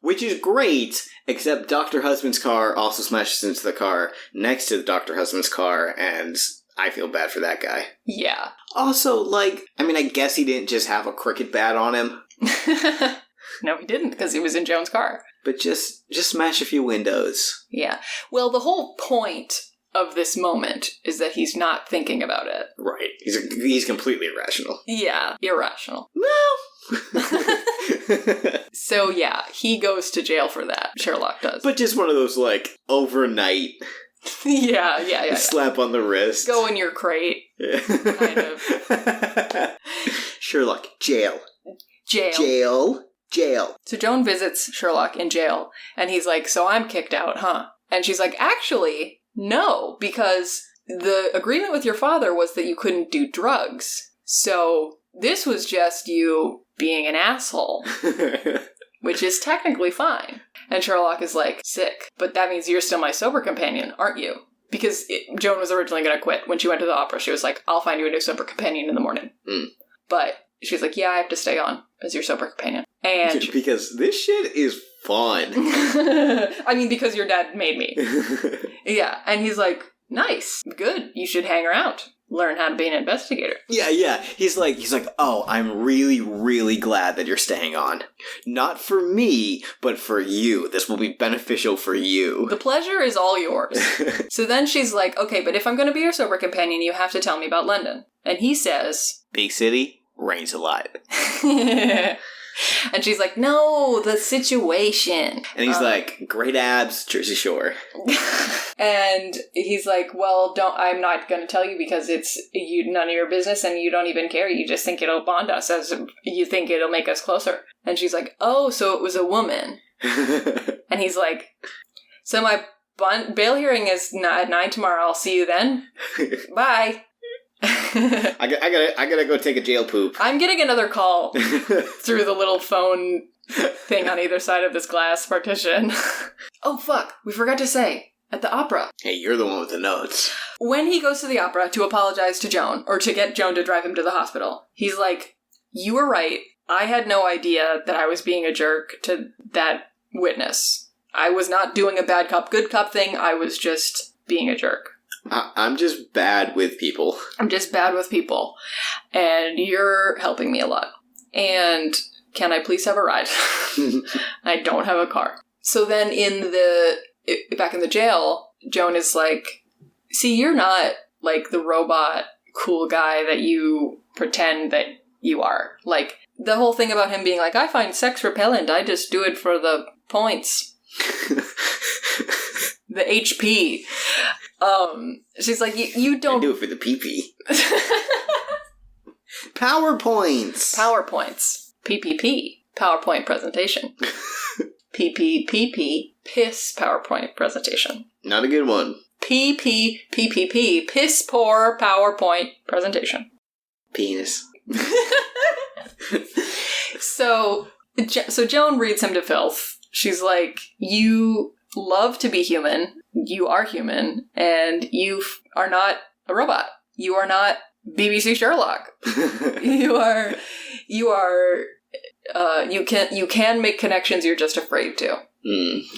Which is great, except Dr. Husband's car also smashes into the car next to Dr. Husband's car, and I feel bad for that guy. Yeah. Also, I guess he didn't just have a cricket bat on him. No, he didn't, because he was in Joan's car. But just smash a few windows. Yeah. Well, the whole point of this moment is that he's not thinking about it. Right. He's completely irrational. Yeah, irrational. No. So yeah, he goes to jail for that. Sherlock does. But just one of those, overnight... Yeah. Slap on the wrist. Go in your crate. Yeah. Kind of. Sherlock, jail. Jail. Jail. So Joan visits Sherlock in jail, and he's like, so I'm kicked out, huh? And she's like, actually, no, because the agreement with your father was that you couldn't do drugs. So this was just you being an asshole, which is technically fine. And Sherlock is like, sick, but that means you're still my sober companion, aren't you? Because Joan was originally going to quit. When she went to the opera, she was like, I'll find you a new sober companion in the morning. But she's like, yeah, I have to stay on as your sober companion. And because this shit is fun. I mean, because your dad made me. Yeah, and he's like, nice, good, you should hang around. Learn how to be an investigator. Yeah. He's like, oh, I'm really, really glad that you're staying on. Not for me, but for you. This will be beneficial for you. The pleasure is all yours. So then she's like, okay, but if I'm going to be your sober companion, you have to tell me about London. And he says, big city, rains a lot. And she's like, no, the situation. And he's like, great abs, Jersey Shore. And he's like, well, I'm not going to tell you because it's none of your business and you don't even care. You just think it'll bond us as you think it'll make us closer. And she's like, oh, so it was a woman. And he's like, so my bail hearing is at 9 tomorrow. I'll see you then. Bye. I gotta go take a jail poop. I'm getting another call through the little phone thing on either side of this glass partition. Oh, fuck. We forgot to say, at the opera. Hey, you're the one with the notes. When he goes to the opera to apologize to Joan, or to get Joan to drive him to the hospital, he's like, you were right. I had no idea that I was being a jerk to that witness. I was not doing a bad cop, good cop thing. I was just being a jerk. I'm just bad with people. I'm just bad with people. And you're helping me a lot. And can I please have a ride? I don't have a car. So then back in the jail, Joan is like, see, you're not like the robot cool guy that you pretend that you are. Like, the whole thing about him being like, I find sex repellent, I just do it for the points. The HP. She's like, you don't... I do it for the pee-pee. PowerPoints. PPP. PowerPoint presentation. PPPP. Piss PowerPoint presentation. Not a good one. PPPP. Piss poor PowerPoint presentation. Penis. So Joan reads him to filth. She's like, you love to be human. You are human. And you are not a robot. You are not BBC Sherlock. You can make connections you're just afraid to.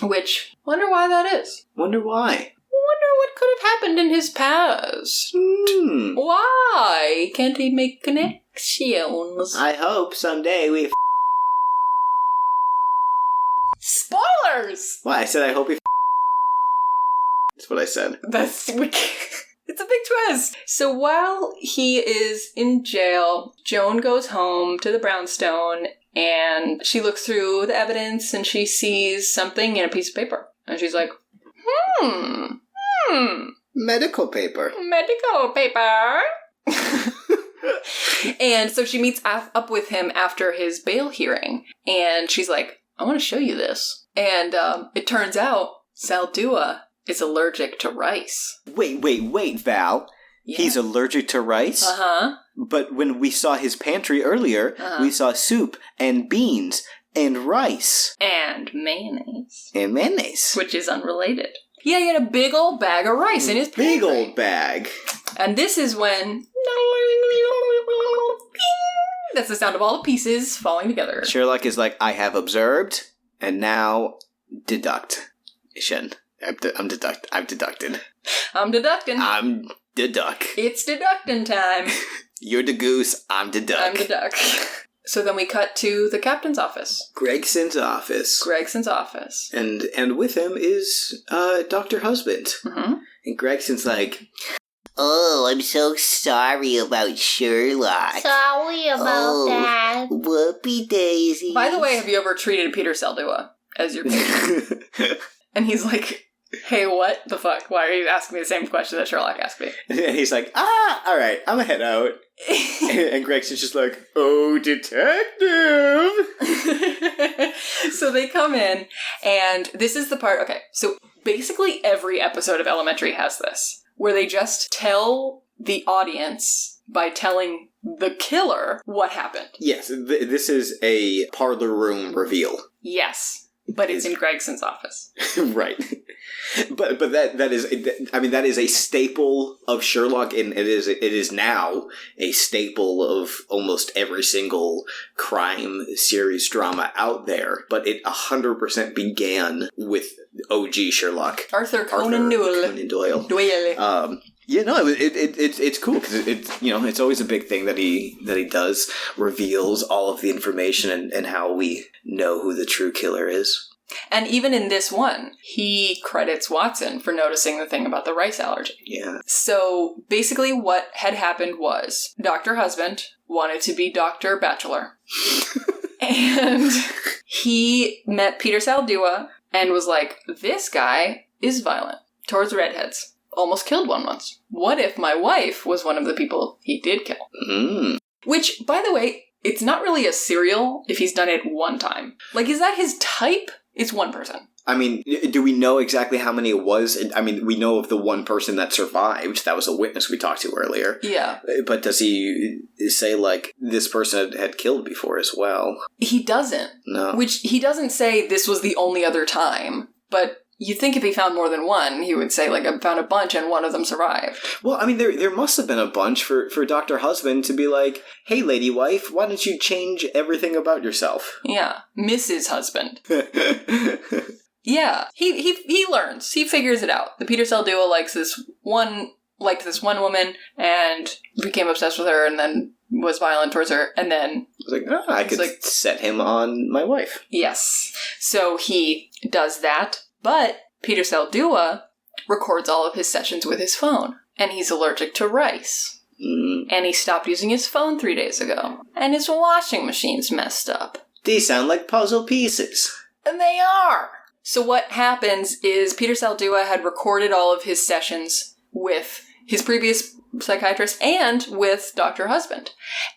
Which, wonder why that is. Wonder why. Wonder what could have happened in his past. Why can't he make connections? I hope someday we Spoilers! Why? I said I hope we That's what I said. It's a big twist. So while he is in jail, Joan goes home to the brownstone and she looks through the evidence and she sees something in a piece of paper. And she's like, Medical paper. And so she meets up with him after his bail hearing. And she's like, I want to show you this. And it turns out Saldua is allergic to rice. Wait, Val. Yeah. He's allergic to rice? Uh-huh. But when we saw his pantry earlier, we saw soup and beans and rice. And mayonnaise. Which is unrelated. Yeah, he had a big old bag of rice in his pantry. Big old bag. And this is when... That's the sound of all the pieces falling together. Sherlock is like, I have observed, and now deduct. I'm deducted. I'm deducting. I'm the duck. It's deducting time. You're the goose. I'm the duck. I'm the duck. So then we cut to the captain's office. Gregson's office. And with him is Dr. Husband. Mm-hmm. And Gregson's like, oh, I'm so sorry about Sherlock. Sorry about that. Whoopie daisy. By the way, have you ever treated Peter Saldua as your patient? And he's like, hey, what the fuck? Why are you asking me the same question that Sherlock asked me? And he's like, all right, I'm gonna head out. And Gregson's just like, oh, detective! So they come in, and this is the part, okay, so basically every episode of Elementary has this, where they just tell the audience by telling the killer what happened. Yes, this is a parlor room reveal. Yes. But it's in Gregson's office. Right. But that is a staple of Sherlock, and it is now a staple of almost every single crime series drama out there. But it 100% began with OG Sherlock. Arthur Conan Doyle. Yeah, no, it's cool because it's always a big thing that he does, reveals all of the information and how we know who the true killer is. And even in this one, he credits Watson for noticing the thing about the rice allergy. Yeah. So basically what had happened was Dr. Husband wanted to be Dr. Bachelor. And he met Peter Saldua and was like, this guy is violent towards redheads. Almost killed one once. What if my wife was one of the people he did kill? Mm. Which, by the way, it's not really a serial if he's done it one time. Like, is that his type? It's one person. I mean, do we know exactly how many it was? I mean, we know of the one person that survived. That was a witness we talked to earlier. Yeah. But does he say, like, this person had killed before as well? He doesn't. No. Which, he doesn't say this was the only other time. But you'd think if he found more than one, he would say, like, I found a bunch and one of them survived. Well, I mean, there must have been a bunch for Dr. Husband to be like, hey, lady wife, why don't you change everything about yourself? Yeah. Mrs. Husband. Yeah, he learns. He figures it out. The Peter Cell duo liked this one woman and became obsessed with her and then was violent towards her. And then I was like, I could set him on my wife. Yes. So he does that. But Peter Cell duo records all of his sessions with his phone. And he's allergic to rice. And he stopped using his phone 3 days ago. And his washing machine's messed up. These sound like puzzle pieces. And they are! So what happens is Peter Saldua had recorded all of his sessions with his previous psychiatrist and with Dr. Husband.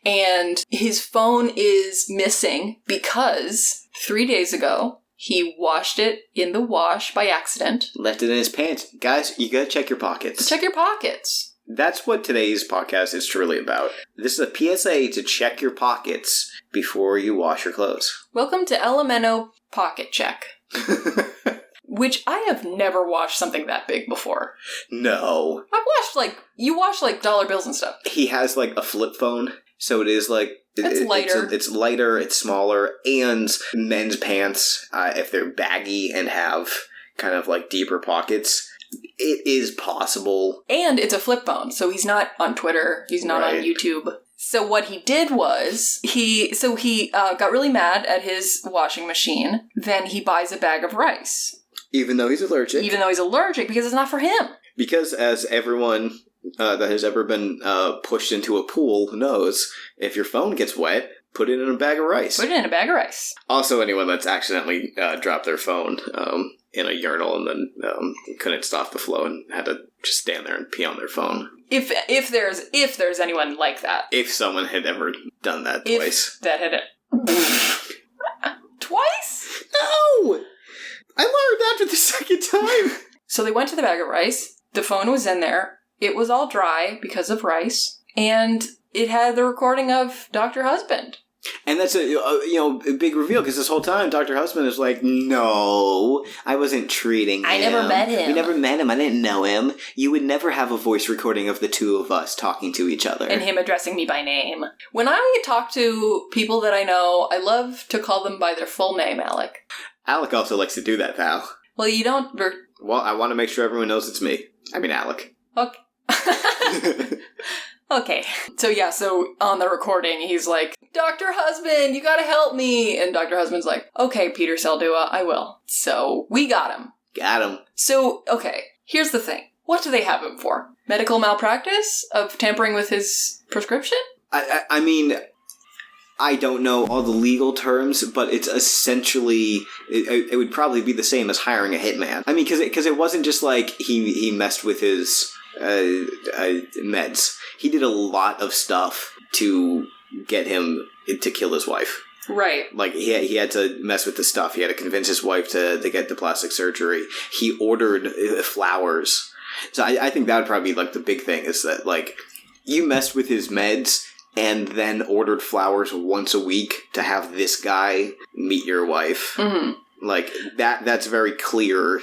And his phone is missing because 3 days ago, he washed it in the wash by accident. Left it in his pants. Guys, you gotta check your pockets. Check your pockets. That's what today's podcast is truly about. This is a PSA to check your pockets before you wash your clothes. Welcome to LMNOP Pocket Check. Which I have never washed something that big before. No. I've washed, you wash, dollar bills and stuff. He has, a flip phone, so it is, It's lighter. It's lighter, it's smaller, and men's pants, if they're baggy and have kind of, deeper pockets, it is possible. And it's a flip phone, so he's not on Twitter, he's not on YouTube. So what he did was, he got really mad at his washing machine, then he buys a bag of rice. Even though he's allergic. Because it's not for him. Because as everyone that has ever been pushed into a pool knows, if your phone gets wet, put it in a bag of rice. Also, anyone that's accidentally dropped their phone in a urinal and then couldn't stop the flow and had to just stand there and pee on their phone. If there's anyone like that. If someone had ever done that twice. Twice? No! I learned after the second time. So they went to the bag of rice. The phone was in there. It was all dry because of rice. And it had the recording of Dr. Husband. And that's a big reveal, because this whole time Dr. Husband is like, no, I wasn't treating him. I never met him. We never met him. I didn't know him. You would never have a voice recording of the two of us talking to each other. And him addressing me by name. When I talk to people that I know, I love to call them by their full name, Alec. Alec also likes to do that, pal. Well, you don't... Well, I want to make sure everyone knows it's me. I mean, Alec. Okay. Okay. So on the recording, he's like, Dr. Husband, you gotta help me. And Dr. Husband's like, okay, Peter Saldua, I will. So we got him. So, okay, here's the thing. What do they have him for? Medical malpractice of tampering with his prescription? I mean, I don't know all the legal terms, but it's essentially, it would probably be the same as hiring a hitman. I mean, because it wasn't just like he messed with his meds. He did a lot of stuff to get him to kill his wife. Right. He had to mess with the stuff. He had to convince his wife to get the plastic surgery. He ordered flowers. So I think that would probably be the big thing, is that you messed with his meds and then ordered flowers once a week to have this guy meet your wife. Mm-hmm. That's very clear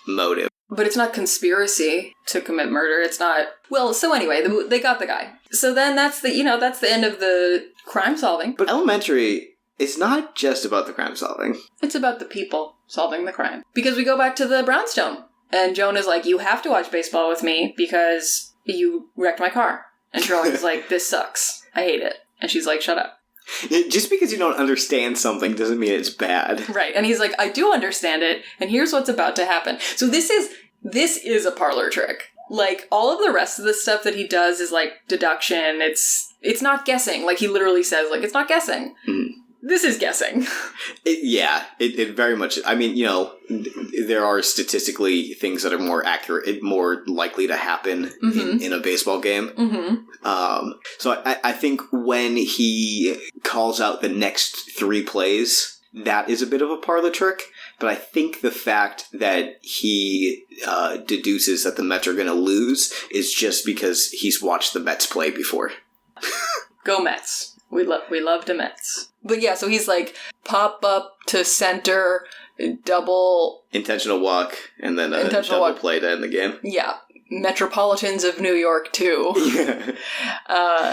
motive. But it's not conspiracy to commit murder. It's not... Well, so anyway, they got the guy. So then that's the end of the crime solving. But Elementary, it's not just about the crime solving. It's about the people solving the crime. Because we go back to the brownstone. And Joan is like, you have to watch baseball with me because you wrecked my car. And Charlotte is like, this sucks. I hate it. And she's like, shut up. Just because you don't understand something doesn't mean it's bad. Right. And he's like, I do understand it, and here's what's about to happen. So this is a parlor trick. All of the rest of the stuff that he does is deduction. It's not guessing. He literally says, it's not guessing. Mm. This is guessing. It very much... I mean, there are statistically things that are more accurate, more likely to happen in a baseball game. Mm-hmm. So I think when he calls out the next 3 plays, that is a bit of a parlor trick, but I think the fact that he deduces that the Mets are going to lose is just because he's watched the Mets play before. Go Mets. We love the Mets. But yeah, so he's like, pop up to center, double... Intentional walk, and then a double play to end the game. Yeah. Metropolitans of New York, too. Yeah.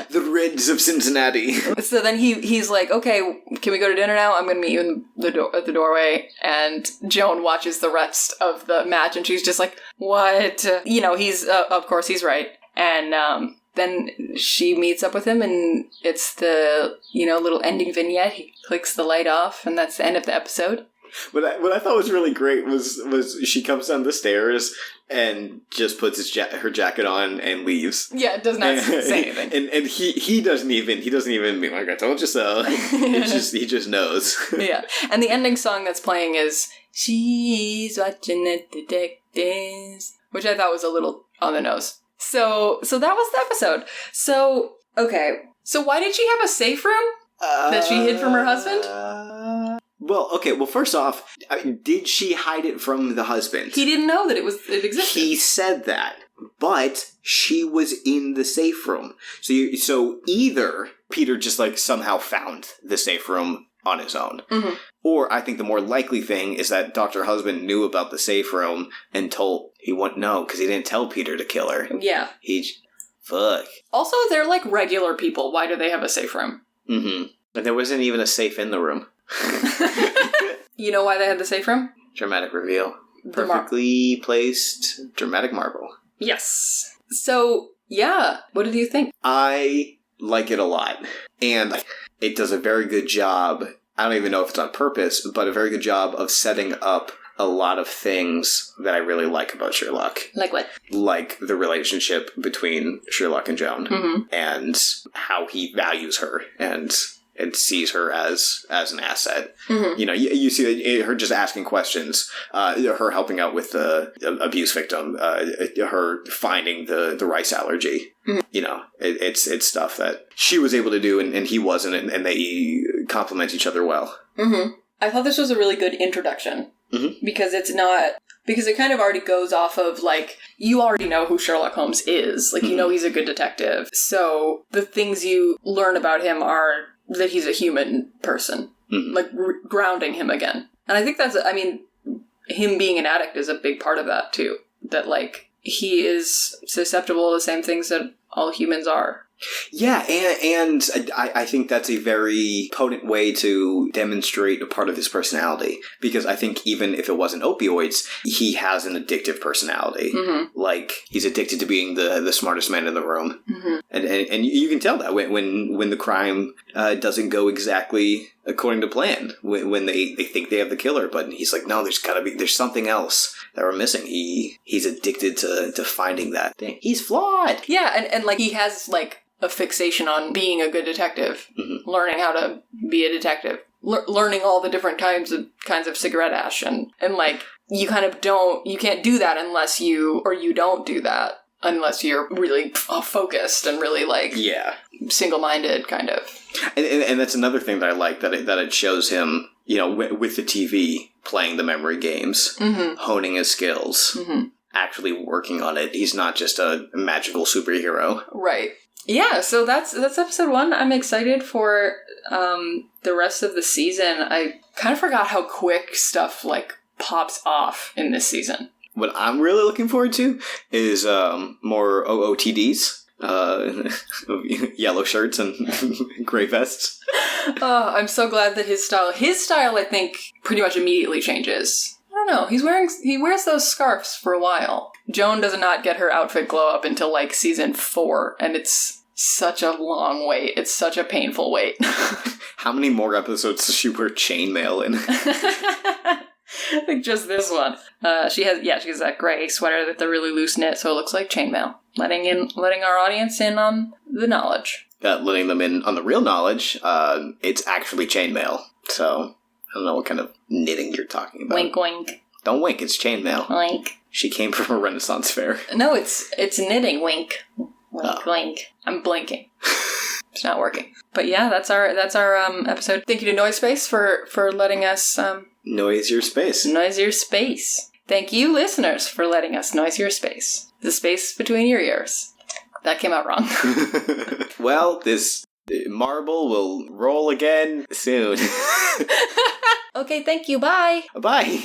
The Reds of Cincinnati. So then he's like, okay, can we go to dinner now? I'm going to meet you at the doorway. And Joan watches the rest of the match, and she's just like, what? You know, he's, of course, he's right. And then she meets up with him, and it's the, little ending vignette. He clicks the light off, and that's the end of the episode. What I thought was really great was she comes down the stairs and just puts her jacket on and leaves. Yeah, does not say anything. And he doesn't even be like, I told you so. he just knows. Yeah. And the ending song that's playing is She's Watching the Detectives, which I thought was a little on the nose. So that was the episode. So, okay. So why did she have a safe room that she hid from her husband? Well, okay. Well, first off, did she hide it from the husband? He didn't know that it existed. He said that, but she was in the safe room. So either Peter just somehow found the safe room on his own, mm-hmm. or I think the more likely thing is that Dr. Husband knew about the safe room and he wouldn't know because he didn't tell Peter to kill her. Yeah. Fuck. Also, they're like regular people. Why do they have a safe room? Mm-hmm. And there wasn't even a safe in the room. You know why they had the safe room? Dramatic reveal. Perfectly placed dramatic marble. Yes. So, yeah. What did you think? I like it a lot. And it does a very good job, I don't even know if it's on purpose, but a very good job of setting up a lot of things that I really like about Sherlock. Like what? Like the relationship between Sherlock and Joan, mm-hmm. and how he values her and sees her as an asset. Mm-hmm. You see her just asking questions, her helping out with the abuse victim, her finding the rice allergy. Mm-hmm. It's stuff that she was able to do and he wasn't, and they complement each other well. Mm-hmm. I thought this was a really good introduction, mm-hmm. because it kind of already goes off of, you already know who Sherlock Holmes is. Mm-hmm. You know he's a good detective. So the things you learn about him are that he's a human person, mm-hmm. Grounding him again. And I think him being an addict is a big part of that too. That he is susceptible to the same things that all humans are. Yeah, and I think that's a very potent way to demonstrate a part of his personality. Because I think even if it wasn't opioids, he has an addictive personality. Mm-hmm. He's addicted to being the smartest man in the room. Mm-hmm. And you can tell that when the crime doesn't go exactly according to plan. When they think they have the killer, but he's like, no, there's something else that we're missing. He's addicted to finding that thing. He's flawed. Yeah, and he has a fixation on being a good detective, mm-hmm. learning how to be a detective, learning all the different kinds of cigarette ash, and you can't do that unless you don't do that unless you're really focused and really single-minded kind of. And that's another thing that I like, that it shows him, with the TV playing the memory games, mm-hmm. honing his skills, mm-hmm. actually working on it. He's not just a magical superhero. Right. Yeah, so that's episode 1. I'm excited for the rest of the season. I kind of forgot how quick stuff pops off in this season. What I'm really looking forward to is more OOTDs, yellow shirts and gray vests. Oh, I'm so glad that his style, I think, pretty much immediately changes. I don't know. He wears those scarves for a while. Joan does not get her outfit glow up until season 4, and it's such a long wait. It's such a painful wait. How many more episodes does she wear chainmail in? I think just this one. She has that gray sweater with the really loose knit, so it looks like chainmail. Letting our audience in on the knowledge. Letting them in on the real knowledge. It's actually chainmail. So I don't know what kind of knitting you're talking about. Wink, wink. Don't wink. It's chainmail. Wink. She came from a Renaissance fair. No, it's knitting. Wink. Wink, wink. I'm blinking. It's not working. But yeah, that's our episode. Thank you to Noise Space for letting us noise your space. Noise your space. Thank you, listeners, for letting us noise your space. The space between your ears. That came out wrong. Well, this marble will roll again soon. Okay, thank you. Bye. Bye.